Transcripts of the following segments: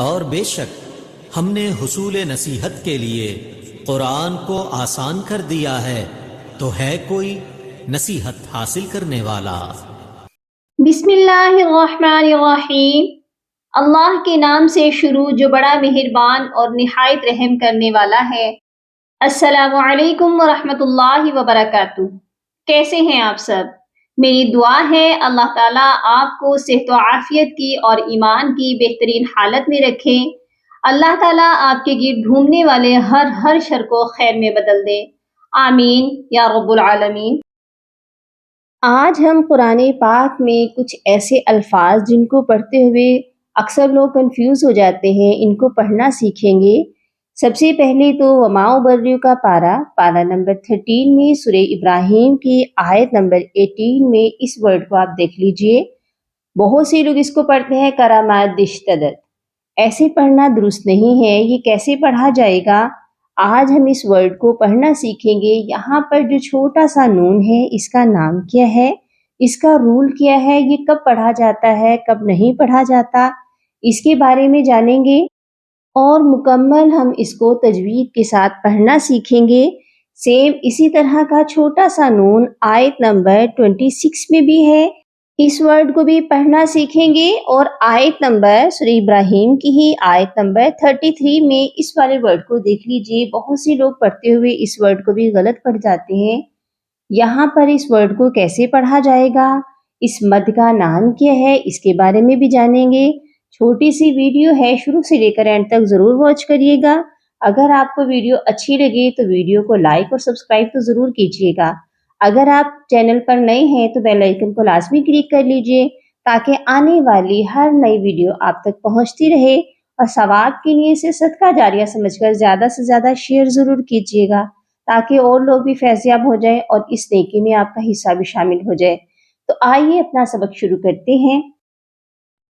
اور بے شک ہم نے حصول نصیحت کے لیے قرآن کو آسان کر دیا ہے، تو ہے کوئی نصیحت حاصل کرنے والا؟ بسم اللہ الرحمن الرحیم۔ اللہ کے نام سے شروع جو بڑا مہربان اور نہایت رحم کرنے والا ہے۔ السلام علیکم ورحمۃ اللہ وبرکاتہ۔ کیسے ہیں آپ سب؟ میری دعا ہے اللہ تعالیٰ آپ کو صحت و عافیت کی اور ایمان کی بہترین حالت میں رکھے۔ اللہ تعالیٰ آپ کے گرد گھومنے والے ہر شر کو خیر میں بدل دے، آمین یا رب العالمین۔ آج ہم قرآن پاک میں کچھ ایسے الفاظ جن کو پڑھتے ہوئے اکثر لوگ کنفیوز ہو جاتے ہیں، ان کو پڑھنا سیکھیں گے۔ سب سے پہلے تو وما ابرئ کا پارہ نمبر 13 میں سورہ ابراہیم کی آیت نمبر 18 میں اس ورڈ کو آپ دیکھ لیجئے۔ بہت سے لوگ اس کو پڑھتے ہیں کرامات دشتدت، ایسے پڑھنا درست نہیں ہے۔ یہ کیسے پڑھا جائے گا؟ آج ہم اس ورڈ کو پڑھنا سیکھیں گے۔ یہاں پر جو چھوٹا سا نون ہے، اس کا نام کیا ہے، اس کا رول کیا ہے، یہ کب پڑھا جاتا ہے، کب نہیں پڑھا جاتا، اس کے بارے میں جانیں گے، اور مکمل ہم اس کو تجوید کے ساتھ پڑھنا سیکھیں گے۔ سیم اسی طرح کا چھوٹا سا نون آیت نمبر 26 میں بھی ہے، اس ورڈ کو بھی پڑھنا سیکھیں گے۔ اور آیت نمبر سورہ ابراہیم کی ہی آیت نمبر 33 میں اس والے ورڈ کو دیکھ لیجئے۔ بہت سے لوگ پڑھتے ہوئے اس ورڈ کو بھی غلط پڑھ جاتے ہیں۔ یہاں پر اس ورڈ کو کیسے پڑھا جائے گا، اس مد کا نام کیا ہے، اس کے بارے میں بھی جانیں گے۔ چھوٹی سی ویڈیو ہے، شروع سے لے کر اینڈ تک ضرور واچ کریے گا۔ اگر آپ کو ویڈیو اچھی لگے تو ویڈیو کو لائک اور سبسکرائب تو ضرور کیجیے گا۔ اگر آپ چینل پر نئے ہیں تو بیل آئیکن کو لازمی کلک کر لیجئے تاکہ آنے والی ہر نئی ویڈیو آپ تک پہنچتی رہے، اور ثواب کی نیت سے صدقہ جاریہ سمجھ کر زیادہ سے زیادہ شیئر ضرور کیجیے گا تاکہ اور لوگ بھی فیض یاب ہو جائیں اور اس نیکی میں آپ کا حصہ بھی شامل ہو جائے۔ تو آئیے اپنا سبق شروع کرتے ہیں۔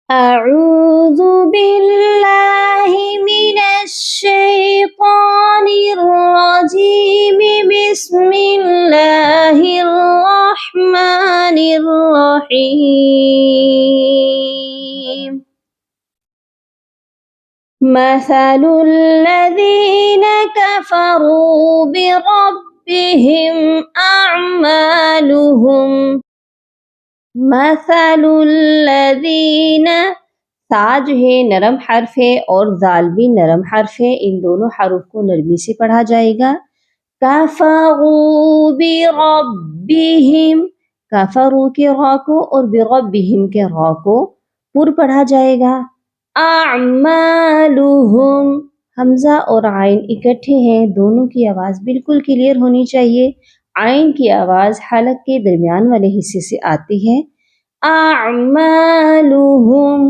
اعوذ باللہ من الشیطان الرجیم، بسم اللہ الرحمن الرحیم۔ مثل الذین کفروا بربهم اعمالهم، مثل الذین، تا جو ہے نرم حرف ہے اور ذال بھی نرم حرف ہے، ان دونوں حروف کو نرمی سے پڑھا جائے گا۔ کفروا بربهم، کفروا کے را کو اور بربهم کے را کو پر پڑھا جائے گا۔ اعمالهم، حمزہ اور عین اکٹھے ہیں، دونوں کی آواز بالکل کلیئر ہونی چاہیے۔ عین کی آواز حلق کے درمیان والے حصے سے آتی ہے۔ اعمالهم،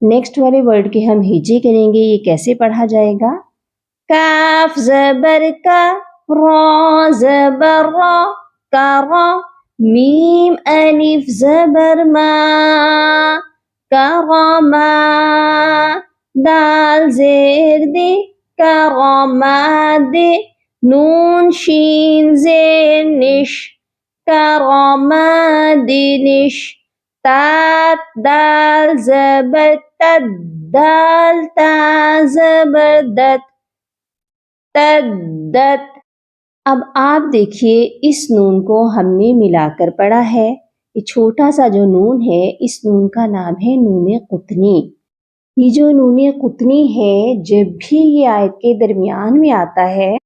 نیکسٹ والے ورڈ کے ہم ہجے کریں گے، یہ کیسے پڑھا جائے گا؟ کاف زبر کا، را زبر را، کرا، میم الف زبر ما، کرما، دال زیر دے، کرما دے، نون شین زیر نش، کرامادنش، تات دال زبر تد، دال تا زبر دت، تدت۔ اب آپ دیکھیے اس نون کو ہم نے ملا کر پڑھا ہے۔ یہ چھوٹا سا جو نون ہے، اس نون کا نام ہے نون قطنی۔ یہ جو نون قطنی ہے، جب بھی یہ آیت کے درمیان میں آتا ہے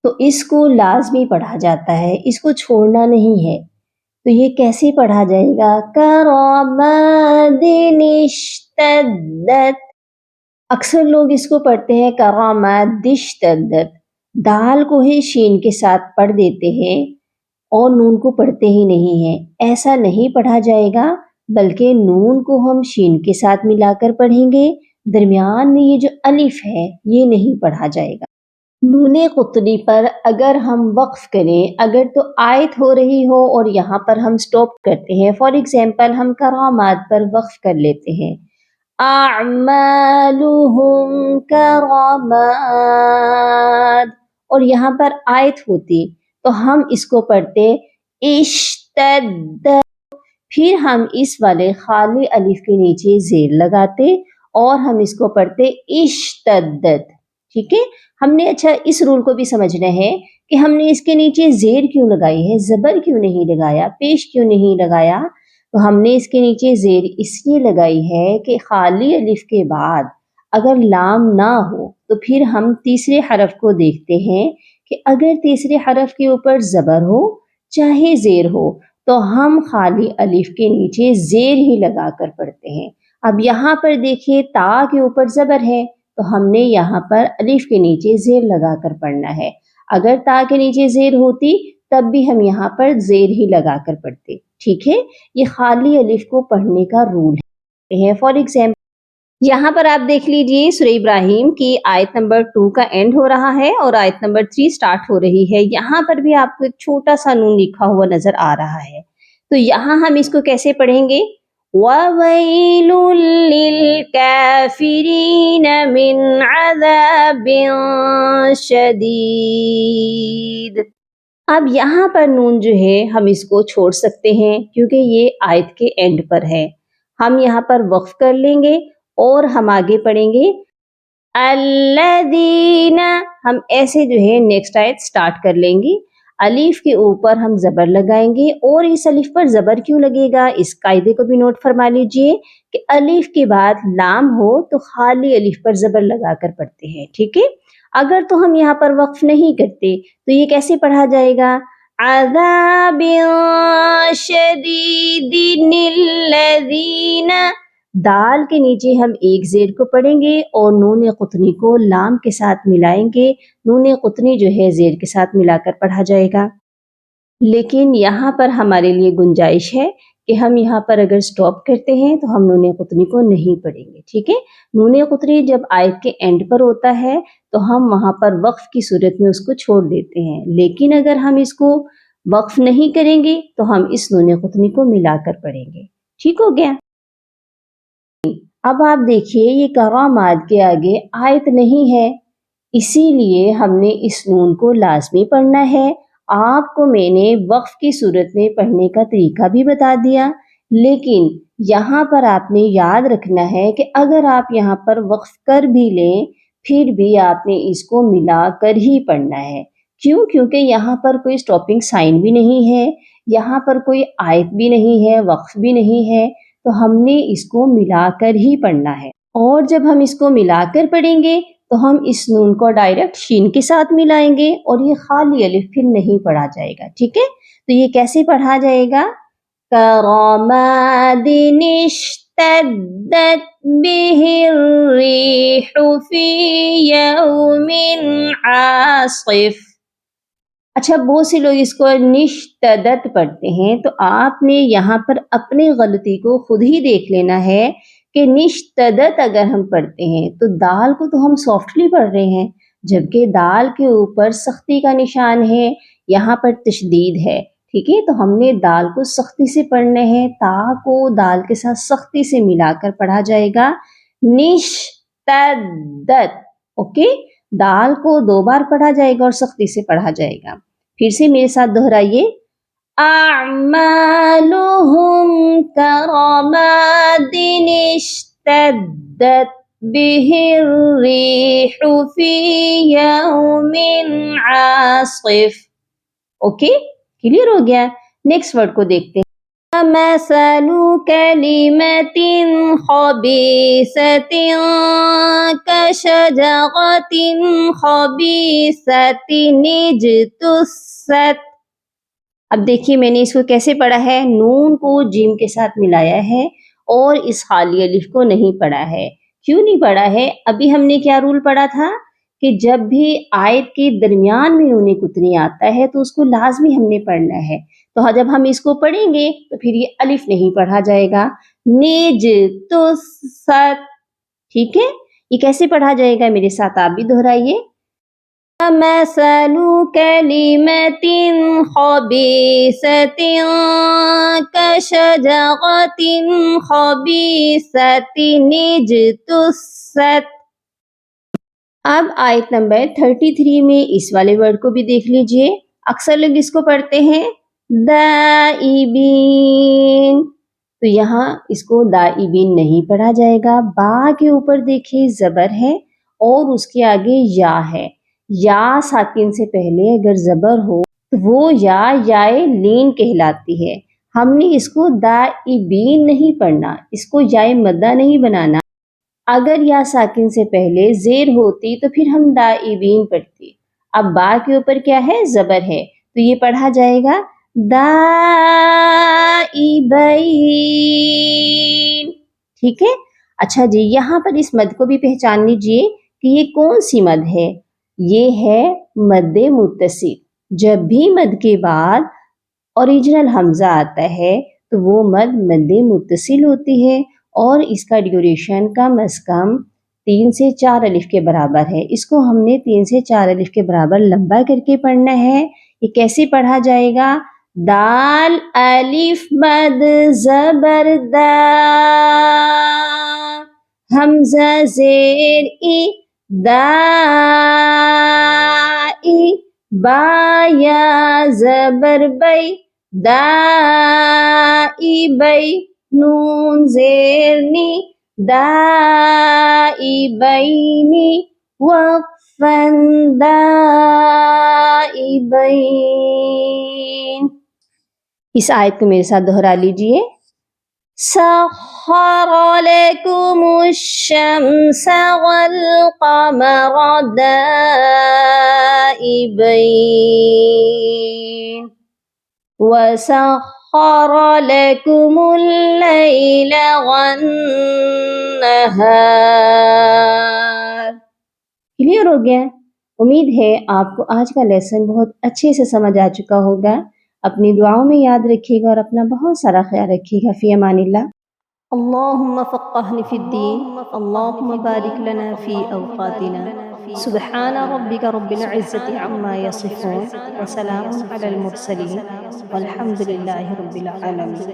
تو اس کو لازمی پڑھا جاتا ہے، اس کو چھوڑنا نہیں ہے۔ تو یہ کیسے پڑھا جائے گا؟ کرامادنشتدت، اکثر لوگ اس کو پڑھتے ہیں کرامادشتدت، دال کو ہی شین کے ساتھ پڑھ دیتے ہیں اور نون کو پڑھتے ہی نہیں ہیں۔ ایسا نہیں پڑھا جائے گا، بلکہ نون کو ہم شین کے ساتھ ملا کر پڑھیں گے، درمیان میں یہ جو الف ہے یہ نہیں پڑھا جائے گا۔ نون قطنی پر اگر ہم وقف کریں، اگر تو آیت ہو رہی ہو اور یہاں پر ہم سٹاپ کرتے ہیں، فار ایگزامپل ہم کرامات پر وقف کر لیتے ہیں، اعمالهم کرامات، اور یہاں پر آیت ہوتی تو ہم اس کو پڑھتے اشتد، پھر ہم اس والے خالی الف کے نیچے زیر لگاتے اور ہم اس کو پڑھتے اشتدت. ٹھیک ہے، ہم نے اچھا اس رول کو بھی سمجھنا ہے کہ ہم نے اس کے نیچے زیر کیوں لگائی ہے، زبر کیوں نہیں لگایا، پیش کیوں نہیں لگایا. تو ہم نے اس کے نیچے زیر اس لیے لگائی ہے کہ خالی الف کے بعد اگر لام نہ ہو تو پھر ہم تیسرے حرف کو دیکھتے ہیں کہ اگر تیسرے حرف کے اوپر زبر ہو چاہے زیر ہو تو ہم خالی الف کے نیچے زیر ہی لگا کر پڑھتے ہیں. اب یہاں پر دیکھیے تا کے اوپر زبر ہے تو ہم نے یہاں پر الف کے نیچے زیر لگا کر پڑھنا ہے. اگر تا کے نیچے زیر ہوتی تب بھی ہم یہاں پر زیر ہی لگا کر پڑھتے. ٹھیک ہے، یہ خالی الف کو پڑھنے کا رول ہے. فار ایگزامپل یہاں پر آپ دیکھ لیجئے سورہ ابراہیم کی آیت نمبر 2 کا اینڈ ہو رہا ہے اور آیت نمبر 3 سٹارٹ ہو رہی ہے. یہاں پر بھی آپ کو ایک چھوٹا سا نون لکھا ہوا نظر آ رہا ہے. تو یہاں ہم اس کو کیسے پڑھیں گے؟ وَوَيْلٌ لِّلْكَافِرِينَ مِنْ عَذَابٍ شَدِيدٍ. اب یہاں پر نون جو ہے ہم اس کو چھوڑ سکتے ہیں کیونکہ یہ آیت کے اینڈ پر ہے. ہم یہاں پر وقف کر لیں گے اور ہم آگے پڑھیں گے الذین. ہم ایسے جو ہے نیکسٹ آیت سٹارٹ کر لیں گے. الف کے اوپر ہم زبر لگائیں گے اور اس الف پر زبر کیوں لگے گا اس قاعدے کو بھی نوٹ فرما لیجئے کہ الف کے بعد لام ہو تو خالی الف پر زبر لگا کر پڑھتے ہیں. ٹھیک ہے، اگر تو ہم یہاں پر وقف نہیں کرتے تو یہ کیسے پڑھا جائے گا؟ عذاب شدید الذین. دال کے نیچے ہم ایک زیر کو پڑھیں گے اور نون قطنی کو لام کے ساتھ ملائیں گے. نون قطنی جو ہے زیر کے ساتھ ملا کر پڑھا جائے گا. لیکن یہاں پر ہمارے لیے گنجائش ہے کہ ہم یہاں پر اگر سٹاپ کرتے ہیں تو ہم نون قطنی کو نہیں پڑھیں گے. ٹھیک ہے، نون قطنی جب آیت کے اینڈ پر ہوتا ہے تو ہم وہاں پر وقف کی صورت میں اس کو چھوڑ دیتے ہیں. لیکن اگر ہم اس کو وقف نہیں کریں گے تو ہم اس نون قطنی کو ملا کر پڑھیں گے. ٹھیک ہو گیا؟ اب آپ دیکھیے یہ کرامات کے آگے آیت نہیں ہے، اسی لیے ہم نے اس نون کو لازمی پڑھنا ہے. آپ کو میں نے وقف کی صورت میں پڑھنے کا طریقہ بھی بتا دیا، لیکن یہاں پر آپ نے یاد رکھنا ہے کہ اگر آپ یہاں پر وقف کر بھی لیں پھر بھی آپ نے اس کو ملا کر ہی پڑھنا ہے. کیوں؟ کیونکہ یہاں پر کوئی سٹاپنگ سائن بھی نہیں ہے، یہاں پر کوئی آیت بھی نہیں ہے، وقف بھی نہیں ہے، تو ہم نے اس کو ملا کر ہی پڑھنا ہے. اور جب ہم اس کو ملا کر پڑھیں گے تو ہم اس نون کو ڈائریکٹ شین کے ساتھ ملائیں گے اور یہ خالی الف پھر نہیں پڑھا جائے گا. ٹھیک ہے، تو یہ کیسے پڑھا جائے گا؟ کرماد اشتدت به الریح فی یوم عاصف. اچھا بہت سے لوگ اس کو نشتدت پڑھتے ہیں، تو آپ نے یہاں پر اپنے غلطی کو خود ہی دیکھ لینا ہے کہ نشتدت اگر ہم پڑھتے ہیں تو دال کو تو ہم سافٹلی پڑھ رہے ہیں جبکہ دال کے اوپر سختی کا نشان ہے، یہاں پر تشدید ہے. ٹھیک ہے، تو ہم نے دال کو سختی سے پڑھنا ہے، تا کو دال کے ساتھ سختی سے ملا کر پڑھا جائے گا نشتدت. اوکے، دال کو 2 بار پڑھا جائے گا اور سختی سے پڑھا جائے گا. پھر سے میرے ساتھ دہرائیے اعمالهم كرماد اشتدت به الريح في يوم عاصف. اوکے، کلیئر ہو گیا؟ نیکسٹ ورڈ کو دیکھتے ہیں. مثل كلمة خبيثة كشجرة خبيثة اجتثت. اب دیکھیے میں نے اس کو کیسے پڑھا ہے، نون کو جیم کے ساتھ ملایا ہے اور اس خالی الف کو نہیں پڑھا ہے. کیوں نہیں پڑھا ہے؟ ابھی ہم نے کیا رول پڑھا تھا کہ جب بھی آیت کے درمیان میں نون قطنی آتا ہے تو اس کو لازمی ہم نے پڑھنا ہے. تو جب ہم اس کو پڑھیں گے تو پھر یہ الف نہیں پڑھا جائے گا، نجتثت. ٹھیک ہے، یہ کیسے پڑھا جائے گا؟ میرے ساتھ آپ بھی دہرائیے مثل كلمة خبيثة كشجرة خبيثة اجتثت. اب آیت نمبر 33 میں اس والے ورڈ کو بھی دیکھ لیجئے. اکثر لوگ اس کو پڑھتے ہیں دائبین. تو یہاں اس کو دائبین نہیں پڑھا جائے گا. با کے اوپر دیکھیں زبر ہے اور اس کے آگے یا ہے. یا ساکن سے پہلے اگر زبر ہو تو وہ یائے لین کہلاتی ہے. ہم نے اس کو دائبین نہیں پڑھنا، اس کو یائے مدہ نہیں بنانا. اگر یا ساکن سے پہلے زیر ہوتی تو پھر ہم دائبین پڑھتے. اب با کے اوپر کیا ہے؟ زبر ہے، تو یہ پڑھا جائے گا دائبین. ٹھیک ہے. اچھا جی، یہاں پر اس مد کو بھی پہچان لیجئے کہ یہ کون سی مد ہے. یہ ہے مد متصل. جب بھی مد کے بعد اوریجنل حمزہ آتا ہے تو وہ مد متصل ہوتی ہے اور اس کا ڈیوریشن کم از کم 3 سے 4 الف کے برابر ہے. اس کو ہم نے 3 سے 4 الف کے برابر لمبا کر کے پڑھنا ہے. یہ کیسے پڑھا جائے گا؟ دال الف مد زبر دا، حمزہ زیر ای دائی، با یا زبر بی دائی بی، نون زیر نی دائی بینی، وقفاً دائی بین. اس آیت کو میرے ساتھ دہرا لیجئے. سخر لكم الشمس والقمر دائبين وسخر لكم الليل والنهار. کلیئر ہو گیا؟ امید ہے آپ کو آج کا لیسن بہت اچھے سے سمجھ آ چکا ہوگا. اپنی دعاؤں میں یاد رکھیے گا اور اپنا بہت سارا خیال رکھیے گا. فی امان اللہ. اللہم فقہنا فی الدین، اللہم بارک لنا فی اوقاتنا. سبحان ربک رب العزت عما یصفون وسلام علی المرسلین والحمد للہ رب العالمین.